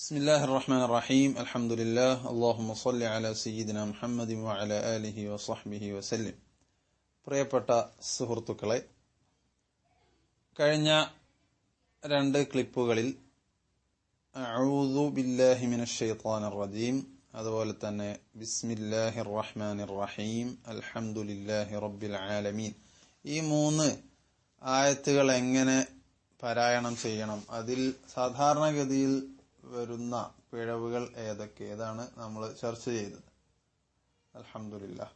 ബിസ്മില്ലാഹിർ റഹ്മാനിർ റഹീം അൽഹംദുലില്ലാഹ് അല്ലാഹുമ്മ സ്വല്ലി അലാ സയ്യിദിനാ മുഹമ്മദിൻ വഅലാ ആലിഹി വസഹ്ബിഹി വസല്ലം. പ്രിയപ്പെട്ട സുഹൃത്തുക്കളെ, കഴിഞ്ഞ രണ്ട് ക്ലിപ്പുകളിൽ അഊദു ബില്ലാഹി മിനശ് ശൈത്വാനിർ റജീം, അതുപോലെ തന്നെ ബിസ്മില്ലാഹിർ റഹ്മാനിർ റഹീം അൽഹംദുലില്ലാഹി റബ്ബിൽ ആലമീൻ, ഈ മൂന്ന് ആയത്തുകൾ എങ്ങനെ പാരായണം ചെയ്യണം, അതിൽ സാധാരണഗതിയിൽ വരുന്ന പിഴവുകൾ ഏതാണ് നമ്മൾ ചർച്ച ചെയ്തത്. അൽഹംദുലില്ലാഹ്.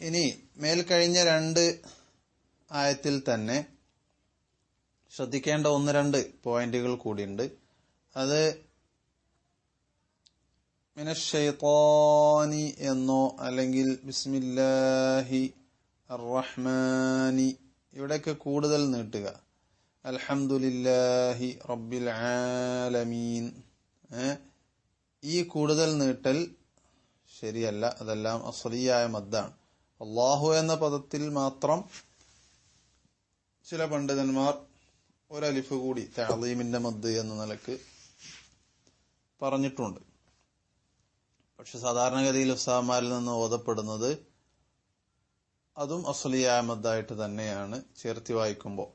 ഇനി മേൽക്കഴിഞ്ഞ രണ്ട് ആയത്തിൽ തന്നെ ശ്രദ്ധിക്കേണ്ട ഒന്ന് രണ്ട് പോയിന്റുകൾ കൂടിയുണ്ട്. അത് മിനശ് ശൈത്വാനി എന്നോ അല്ലെങ്കിൽ ബിസ്മില്ലാഹി അർറഹ്മാനി, ഇവിടെയൊക്കെ കൂടുതൽ നീട്ടുക. അൽഹംദുലില്ലാഹി റബ്ബിൽ ആലമീൻ, ഈ കൂടുതൽ നീട്ടൽ ശരിയല്ല. അതെല്ലാം അസ്ലിയായ മദ്ദാണ്. അല്ലാഹു എന്ന പദത്തിൽ മാത്രം ചില പണ്ഡിതന്മാർ ഒരലിഫ് കൂടി തഅദീമിന്റെ മദ് എന്ന നിലക്ക് പറഞ്ഞിട്ടുണ്ട്. പക്ഷെ സാധാരണഗതിയിൽ ഉസ്താദുമാരിൽ നിന്ന് ഓതപ്പെടുന്നത് അതും അസ്ലിയായ മദ്ദായിട്ട് തന്നെയാണ് ചേർത്തി വായിക്കുമ്പോൾ.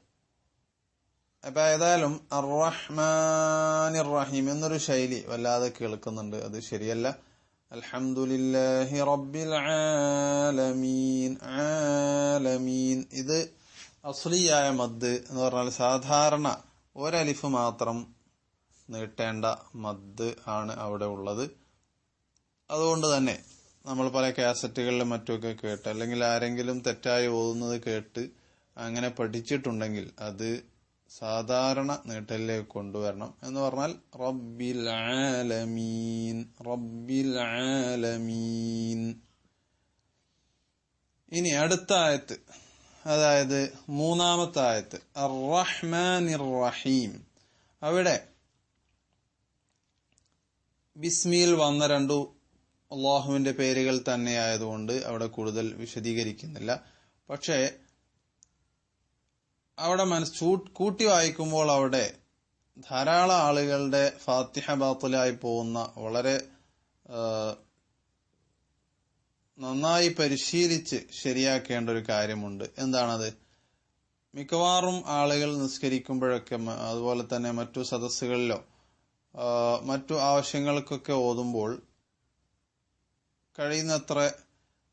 അപ്പൊ ഏതായാലും അർറഹ്മാനിർ റഹീം എന്നൊരു ശൈലി വല്ലാതെ കേൾക്കുന്നുണ്ട്, അത് ശരിയല്ല. അൽഹംദുലില്ലാഹി റബ്ബിൽ ആലമീൻ, ആലമീൻ, ഇത് അസ്ലിയായ മദ് എന്ന് പറഞ്ഞാൽ സാധാരണ ഒരലിഫ് മാത്രം നീട്ടേണ്ട മദ് ആണ് അവിടെ ഉള്ളത്. അതുകൊണ്ട് തന്നെ നമ്മൾ പല കാസറ്റുകളിലും മറ്റുമൊക്കെ കേട്ട് അല്ലെങ്കിൽ ആരെങ്കിലും തെറ്റായി ഓതുന്നത് കേട്ട് അങ്ങനെ പഠിച്ചിട്ടുണ്ടെങ്കിൽ അത് സാധാരണ നീട്ടലിലേക്ക് കൊണ്ടുവരണം. എന്ന് പറഞ്ഞാൽ റബ്ബിൽ ആലമീൻ, റബ്ബിൽ ആലമീൻ. ഇനി അടുത്ത ആയത്ത്, അതായത് മൂന്നാമത്തെ ആയത്ത് അർറഹ്മാനിർ റഹീം, അവിടെ ബിസ്മിയിൽ വന്ന രണ്ടു അള്ളാഹുവിന്റെ പേരുകൾ തന്നെയായതുകൊണ്ട് അവിടെ കൂടുതൽ വിശദീകരിക്കുന്നില്ല. പക്ഷേ അവിടെ കൂട്ടി വായിക്കുമ്പോൾ അവിടെ ധാരാളം ആളുകളുടെ ഫാത്തിഹ ബാത്തിലായി പോകുന്ന, വളരെ നന്നായി പരിശീലിച്ച് ശരിയാക്കേണ്ട ഒരു കാര്യമുണ്ട്. എന്താണത്? മിക്കവാറും ആളുകൾ നിസ്കരിക്കുമ്പോഴൊക്കെ, അതുപോലെ തന്നെ മറ്റു സദസ്സുകളിലോ മറ്റു ആവശ്യങ്ങൾക്കൊക്കെ ഓതുമ്പോൾ കഴിയുന്നത്ര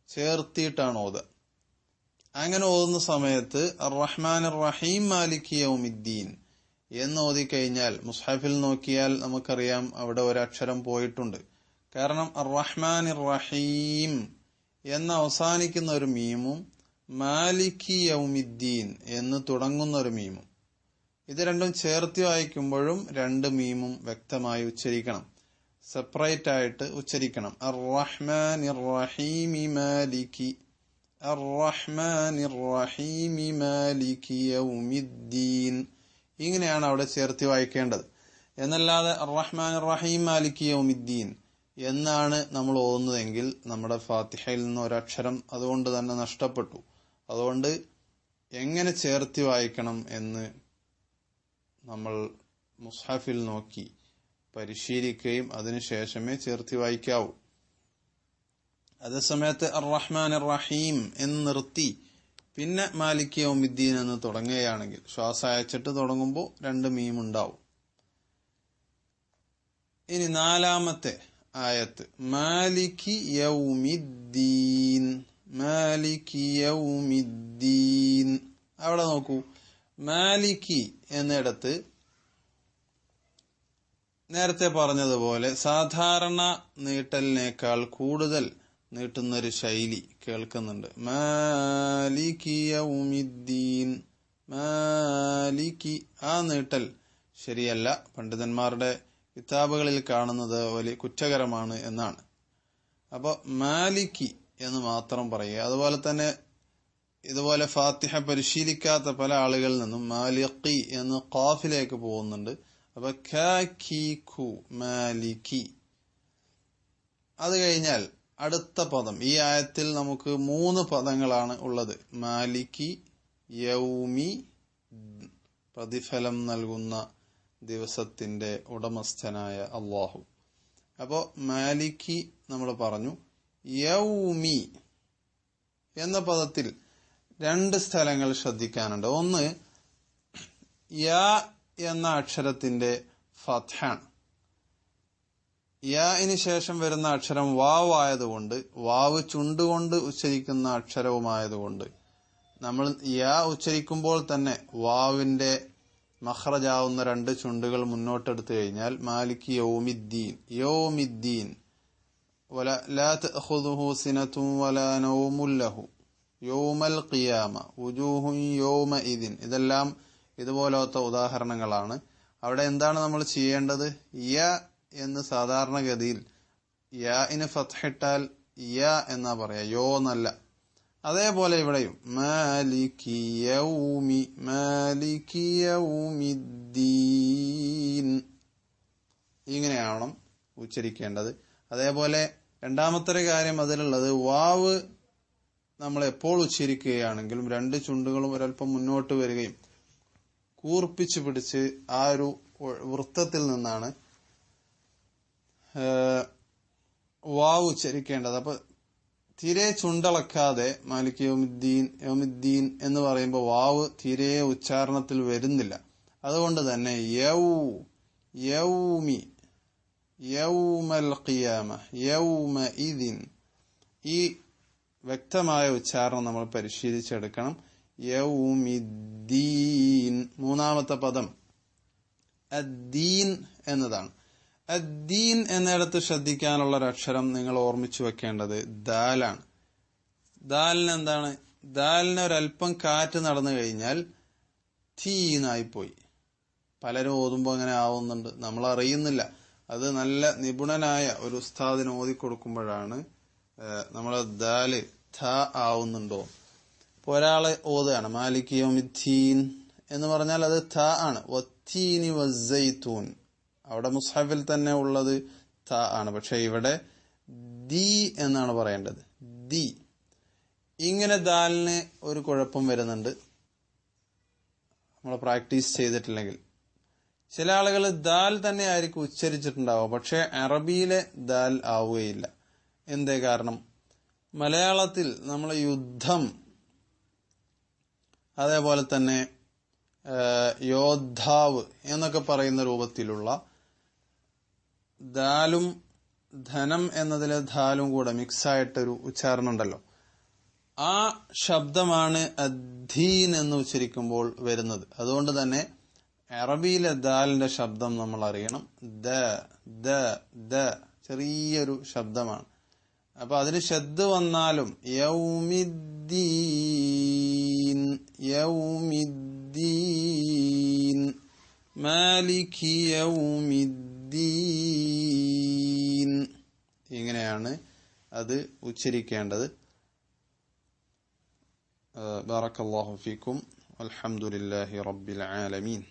ചേർത്തിയിട്ടാണ് ഓതുക. അങ്ങനെ ഓതുന്ന സമയത്ത് അർറഹ്മാനിർ റഹീം മാലികി യൗമിദ്ദീൻ എന്ന് ഓതിക്കഴിഞ്ഞാൽ മുസ്ഹഫിൽ നോക്കിയാൽ നമുക്കറിയാം അവിടെ ഒരക്ഷരം പോയിട്ടുണ്ട്. കാരണം അർറഹ്മാനിർ റഹീം എന്ന് അവസാനിക്കുന്ന ഒരു മീമും മാലികി യൗമിദ്ദീൻ എന്ന് തുടങ്ങുന്ന ഒരു മീമും, ഇത് രണ്ടും ചേർത്തി വായിക്കുമ്പോഴും രണ്ട് മീമും വ്യക്തമായി ഉച്ചരിക്കണം, സെപ്പറേറ്റ് ആയിട്ട് ഉച്ചരിക്കണം. അർറഹ്മാനിർ റഹീം മാലികി, അർറഹ്മാനിർ റഹീം മാലികി യൗമിദ്ദീൻ, ഇങ്ങനെയാണ് അവിടെ ചേർത്തി വായിക്കേണ്ടത്. എന്നല്ലാതെ അർറഹ്മാനിർ റഹീം മാലികി യൗമിദ്ദീൻ എന്നാണ് നമ്മൾ ഓതുന്നതെങ്കിൽ നമ്മുടെ ഫാത്തിഹയിൽ നിന്ന് ഒരക്ഷരം അതുകൊണ്ട് തന്നെ നഷ്ടപ്പെട്ടു. അതുകൊണ്ട് എങ്ങനെ ചേർത്തി വായിക്കണം എന്ന് നമ്മൾ മുസ്ഹഫിൽ നോക്കി പരിശീലിക്കുകയും അതിനുശേഷമേ ചേർത്തി വായിക്കാവൂ. അതേസമയത്ത് അർറഹ്മാനിർ റഹീം എന്ന് നിർത്തി പിന്നെ മാലിക് യൗമിദ്ദീൻ എന്ന് തുടങ്ങുകയാണെങ്കിൽ ശ്വാസം അയച്ചിട്ട് തുടങ്ങുമ്പോൾ രണ്ട് മീം ഉണ്ടാവും. ഇനി നാലാമത്തെ ആയത്ത് മാലികി യൗമിദ്ദീൻ, മാലികി യൗമിദ്ദീൻ, അവിടെ നോക്കൂ. മാലികി എന്നിടത്ത് നേരത്തെ പറഞ്ഞതുപോലെ സാധാരണ നീട്ടലിനേക്കാൾ കൂടുതൽ നീട്ടുന്നൊരു ശൈലി കേൾക്കുന്നുണ്ട്. മാലികി യൗമിദ്ദീൻ, മാലികി, ആ നീട്ടൽ ശരിയല്ല. പണ്ഡിതന്മാരുടെ കിതാബുകളിൽ കാണുന്നത് വലിയ കുറ്റകരമാണ് എന്നാണ്. അപ്പൊ മാലികി എന്ന് മാത്രം പറയുക. അതുപോലെ തന്നെ ഇതുപോലെ ഫാത്തിഹ പരിശീലിക്കാത്ത പല ആളുകളിൽ നിന്നും മാലിഖി എന്ന് ഖാഫിലേക്ക് പോകുന്നുണ്ട്. അപ്പൊ ഖു മാലികി. അത് കഴിഞ്ഞാൽ അടുത്ത പദം, ഈ ആയത്തിൽ നമുക്ക് മൂന്ന് പദങ്ങളാണ് ഉള്ളത്. മാലികി, യൗമി, പ്രതിഫലം നൽകുന്ന ദിവസത്തിന്റെ ഉടമസ്ഥനായ അല്ലാഹു. അപ്പോ മാലിക്കി നമ്മൾ പറഞ്ഞു. യൗമി എന്ന പദത്തിൽ രണ്ട് സ്ഥലങ്ങൾ ശ്രദ്ധിക്കാനുണ്ട്. ഒന്ന്, യാ എന്ന അക്ഷരത്തിന്റെ ഫത്ഹാണ്. യാഇന് ശേഷം വരുന്ന അക്ഷരം വാവ് ആയതുകൊണ്ട്, വാവ് ചുണ്ടുകൊണ്ട് ഉച്ചരിക്കുന്ന അക്ഷരവുമായതുകൊണ്ട് നമ്മൾ യാ ഉച്ചരിക്കുമ്പോൾ തന്നെ വാവിന്റെ മഖ്റജാവുന്ന രണ്ട് ചുണ്ടുകൾ മുന്നോട്ടെടുത്തു കഴിഞ്ഞാൽ മാലികി യൗമിദ്ദീൻ, യൗമിദ്ദീൻ, ലാ തഅഖുദുഹു സിനതുൻ വലാ നൗമുൻ ലഹു, യൗമൽ ഖിയാമ, വുജൂഹുൻ യൗമഇദിൻ. ഇതെല്ലാം ഇതുപോലത്തെ ഉദാഹരണങ്ങളാണ്. അവിടെ എന്താണ് നമ്മൾ ചെയ്യേണ്ടത്? യ എന്ന് സാധാരണഗതിയിൽ യാഇന് ഫത്ഹിട്ടാൽ യ എന്നാ പറയാ, യോ എന്നല്ല. അതേപോലെ ഇവിടെയും മാലികി യൗമി, മാലികി യൗമിദ്ദീൻ ഇങ്ങനെയാണ് ഉച്ചരിക്കേണ്ടത്. അതേപോലെ രണ്ടാമത്തെ ഒരു കാര്യം അതിലുള്ളത്, വാവ് നമ്മൾ എപ്പോൾ ഉച്ചരിക്കുകയാണെങ്കിലും രണ്ട് ചുണ്ടുകളും ഒരൽപ്പം മുന്നോട്ട് വരികയും കൂർപ്പിച്ചു പിടിച്ച് ആ ഒരു വൃത്തത്തിൽ നിന്നാണ് വാവ് ഉച്ചരിക്കേണ്ടത്. അപ്പൊ തീരെ ചുണ്ടളക്കാതെ മാലിക് യൗമിദ്ദീൻ, യൗമിദ്ദീൻ എന്ന് പറയുമ്പോൾ വാവ് തീരെ ഉച്ചാരണത്തിൽ വരുന്നില്ല. അതുകൊണ്ട് തന്നെ യൗമി, യൗമൽ ഖിയാമ, യൗമഇദിൻ, ഈ വ്യക്തമായ ഉച്ചാരണം നമ്മൾ പരിശീലിച്ചെടുക്കണം. യൗമിദ്ദീൻ. മൂന്നാമത്തെ പദം അദ്ദീൻ എന്നതാണ്. അദ്ദീൻ എന്നിടത്ത് ശ്രദ്ധിക്കാനുള്ള ഒരു അക്ഷരം നിങ്ങൾ ഓർമ്മിച്ചു വെക്കേണ്ടത് ദാലാണ്. ദാലിന് എന്താണ്? ദാലിന് ഒരല്പം കാറ്റ് നടന്നു കഴിഞ്ഞാൽ തീനായിപ്പോയി. പലരും ഓതുമ്പോൾ അങ്ങനെ ആവുന്നുണ്ട്, നമ്മൾ അറിയുന്നില്ല. അത് നല്ല നിപുണനായ ഒരു ഉസ്താദിന് ഓതിക്കൊടുക്കുമ്പോഴാണ് നമ്മൾ ദാല് ഥ ആവുന്നുണ്ടോ. ഇപ്പൊ ഒരാള് ഓതുകയാണ് മാലിക് യൗമിദ്ദീൻ എന്ന് പറഞ്ഞാൽ അത് ഥ ആണ്. വത്തീനി വസ്സൈത്തൂൻ, അവിടെ മുസ്ഹഫിൽ തന്നെ ഉള്ളത് ത ആണ്. പക്ഷെ ഇവിടെ ദി എന്നാണ് പറയേണ്ടത്, ദി. ഇങ്ങനെ ദാലിന് ഒരു കുഴപ്പം വരുന്നുണ്ട് നമ്മൾ പ്രാക്ടീസ് ചെയ്തിട്ടില്ലെങ്കിൽ. ചില ആളുകൾ ദാൽ തന്നെ ആയിരിക്കും ഉച്ചരിച്ചിട്ടുണ്ടാവുക, പക്ഷെ അറബിയിലെ ദാൽ ആവുകയില്ല. എന്തേ കാരണം? മലയാളത്തിൽ നമ്മൾ യുദ്ധം, അതേപോലെ തന്നെ യോദ്ധാവ് എന്നൊക്കെ പറയുന്ന രൂപത്തിലുള്ള ദാലും ധനം എന്നതിലെ ധാലും കൂടെ മിക്സ് ആയിട്ടൊരു ഉച്ചാരണം ഉണ്ടല്ലോ, ആ ശബ്ദമാണ് അദ്ദീൻ എന്ന് ഉച്ചരിക്കുമ്പോൾ വരുന്നത്. അതുകൊണ്ട് തന്നെ അറബിയിലെ ദാലിന്റെ ശബ്ദം നമ്മൾ അറിയണം. ദ ദ ദ ചെറിയൊരു ശബ്ദമാണ്. അപ്പൊ അതിന് ശബ്ദ് വന്നാലും യൗമിദ്ദീൻ, യൗമിദ്ദീൻ, മാലികി യൗമിദ്ദീൻ, ഇങ്ങനെയാണ് അത് ഉച്ചരിക്കേണ്ടത്. ബാറക്കല്ലാഹു ഫീക്കും. അൽഹംദുലില്ലാഹി റബ്ബിൽ ആലമീൻ.